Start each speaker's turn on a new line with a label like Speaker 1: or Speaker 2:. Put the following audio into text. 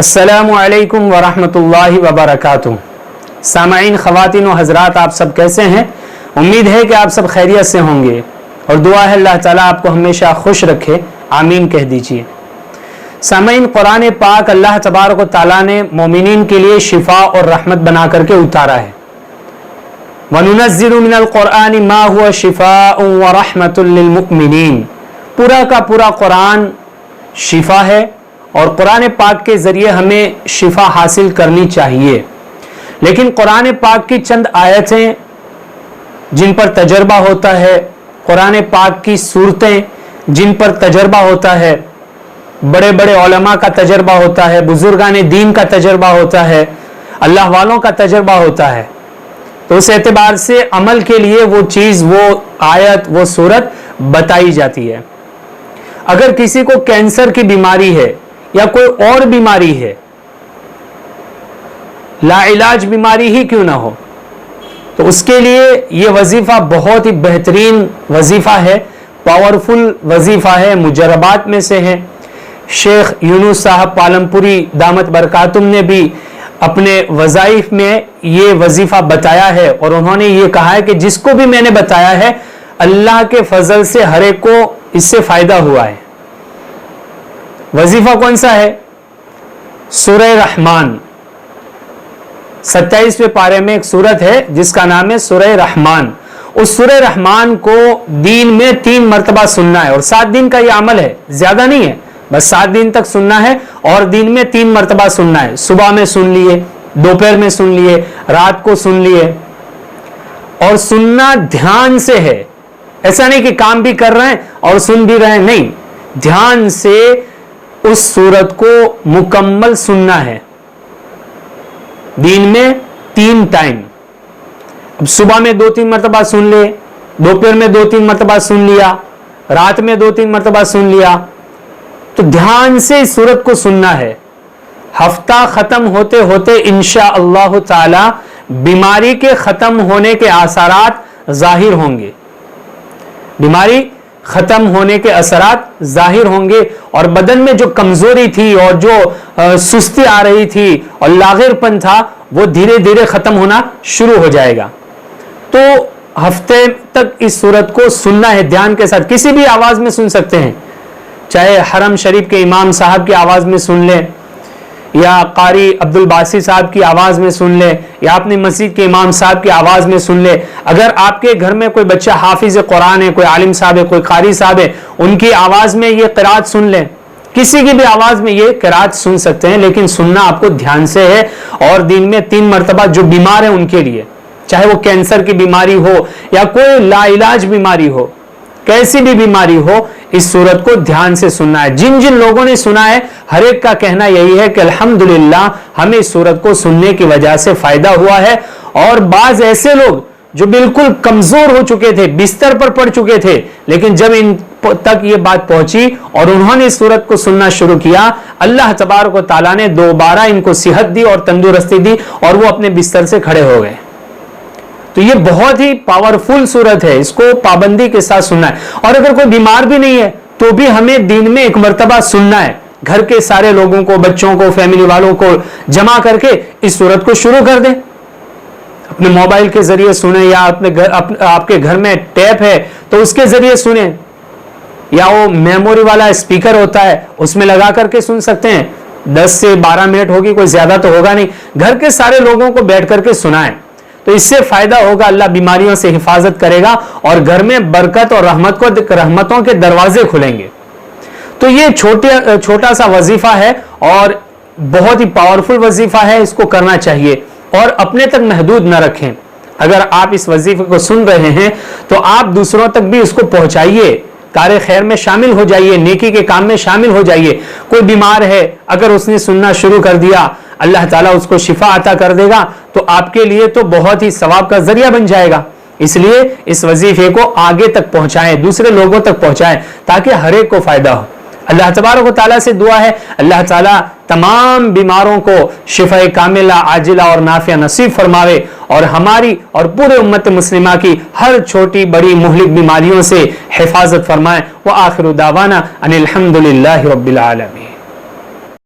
Speaker 1: अस्सलामु अलैकुम वरहमतुल्लाहि वबरकातुहू। सामाईन, ख़वातीन व हज़रात, आप सब कैसे हैं? उम्मीद है कि आप सब खैरियत से होंगे और दुआ है अल्लाह ताला आपको हमेशा खुश रखे, आमीन कह दीजिए। सामाईन, कुरान पाक अल्लाह तबारक व तआला ने मोमिनीन के लिए शिफा और रहमत बना करके उतारा है। वनुनज़्ज़िलु मिनल कुरआनि मा हुवा शिफाउन व रहमतुल लिल मुमिनीन। पूरा का पूरा कुरान शिफा है और कुरान पाक के ज़रिए हमें शिफा हासिल करनी चाहिए। लेकिन कुरान पाक की चंद आयतें जिन पर तजर्बा होता है, कुरान पाक की सूरतें जिन पर तजर्बा होता है, बड़े बड़े उलमा का तजर्बा होता है, बुजुर्गान दीन का तजर्बा होता है, अल्लाह वालों का तजर्बा होता है, तो उस एतबार से अमल के लिए वो चीज़, वो आयत, वो सूरत बताई जाती है। अगर किसी को कैंसर की बीमारी है या कोई और बीमारी है, लाइलाज बीमारी ही क्यों ना हो, तो उसके लिए ये वजीफा बहुत ही बेहतरीन वजीफा है, पावरफुल वजीफा है, मुजरबात में से है। शेख यूनुस साहब पालमपुरी दामत बरकातुम ने भी अपने वज़ाइफ में ये वजीफा बताया है और उन्होंने ये कहा है कि जिसको भी मैंने बताया है अल्लाह के फजल से हर एक को इससे फायदा हुआ है। वजीफा कौन सा है? सूरह रहमान, 27वें पारे में एक सूरत है जिसका नाम है सूरह रहमान। उस सूरह रहमान को दिन में 3 मरतबा सुनना है और 7 दिन का यह अमल है, ज्यादा नहीं है, बस 7 दिन तक सुनना है और दिन में 3 मरतबा सुनना है। सुबह में सुन लिए, दोपहर में सुन लिए, रात को सुन लिए, और सुनना ध्यान से है। ऐसा नहीं कि काम भी कर रहे हैं और सुन भी रहे हैं, नहीं, ध्यान से उस सूरत को मुकम्मल सुनना है दिन में 3 टाइम। अब सुबह में 2-3 मरतबा सुन ले, दोपहर में 2-3 मरतबा सुन लिया, रात में 2-3 मरतबा सुन लिया, तो ध्यान से इस सूरत को सुनना है। हफ्ता खत्म होते होते इंशा अल्लाह ताला बीमारी के खत्म होने के आसारात जाहिर होंगे, बीमारी खत्म होने के असरात जाहिर होंगे और बदन में जो कमजोरी थी और जो सुस्ती आ रही थी और लागिरपन था वो धीरे धीरे खत्म होना शुरू हो जाएगा। तो हफ्ते तक इस सूरत को सुनना है ध्यान के साथ। किसी भी आवाज में सुन सकते हैं, चाहे हरम शरीफ के इमाम साहब की आवाज में सुन ले, या कारी अब्दुल बासी साहब की आवाज में सुन ले, या अपनी मस्जिद के इमाम साहब की आवाज में सुन ले। अगर आपके घर में कोई बच्चा हाफिज कुरान है, कोई आलिम साहब है, कोई कारी साहब है, उनकी आवाज में ये क़िराअत सुन ले, किसी की भी आवाज में ये क़िराअत सुन सकते हैं, लेकिन सुनना आपको ध्यान से है। और दिन में 3 मरतबा जो बीमार है उनके लिए, चाहे वो कैंसर की बीमारी हो या कोई लाइलाज बीमारी हो, कैसी भी बीमारी हो, इस सूरत को ध्यान से सुनना है। जिन जिन लोगों ने सुना है हर एक का कहना यही है कि अल्हम्दुलिल्लाह हमें इस सूरत को सुनने की वजह से फायदा हुआ है। और बाज ऐसे लोग जो बिल्कुल कमजोर हो चुके थे, बिस्तर पर पड़ चुके थे, लेकिन जब इन तक ये बात पहुंची और उन्होंने इस सूरत को सुनना शुरू किया, अल्लाह तबारक व तआला ने दोबारा इनको सेहत दी और तंदुरुस्ती दी और वो अपने बिस्तर से खड़े हो गए। तो ये बहुत ही पावरफुल सूरत है, इसको पाबंदी के साथ सुनना है। और अगर कोई बीमार भी नहीं है तो भी हमें दिन में 1 मरतबा सुनना है। घर के सारे लोगों को, बच्चों को, फैमिली वालों को जमा करके इस सूरत को शुरू कर दें। अपने मोबाइल के जरिए सुने, या आपके घर में टैप है तो उसके जरिए सुने, या वो मेमोरी वाला स्पीकर होता है उसमें लगा करके सुन सकते हैं। 10 से 12 मिनट होगी, कोई ज्यादा तो होगा नहीं। घर के सारे लोगों को बैठ करके सुनाएं तो इससे फायदा होगा, अल्लाह बीमारियों से हिफाजत करेगा और घर में बरकत और रहमतों के दरवाजे खुलेंगे। तो ये छोटा सा वजीफा है और बहुत ही पावरफुल वजीफा है, इसको करना चाहिए और अपने तक महदूद न रखें। अगर आप इस वजीफे को सुन रहे हैं तो आप दूसरों तक भी इसको पहुंचाइए, कार्य खैर में शामिल हो जाइए, नेकी के काम में शामिल हो जाइए। कोई बीमार है, अगर उसने सुनना शुरू कर दिया, अल्लाह ताला उसको शिफा अता कर देगा, तो आपके लिए तो बहुत ही सवाब का जरिया बन जाएगा। इसलिए इस वजीफे को आगे तक पहुंचाएं, दूसरे लोगों तक पहुंचाएं, ताकि हर एक को फायदा हो। अल्लाह तबारक व तआला से दुआ है अल्लाह ताला तमाम बीमारों को शिफा कामिला, आजिला और नाफिया नसीब फरमावे और हमारी और पूरे उम्मत मुस्लिमा की हर छोटी बड़ी मुहलिक बीमारियों से हिफाजत फरमाए। व आखिरु दावाना अनिल हम्दुलिल्लाहि रब्बिल आलमीन।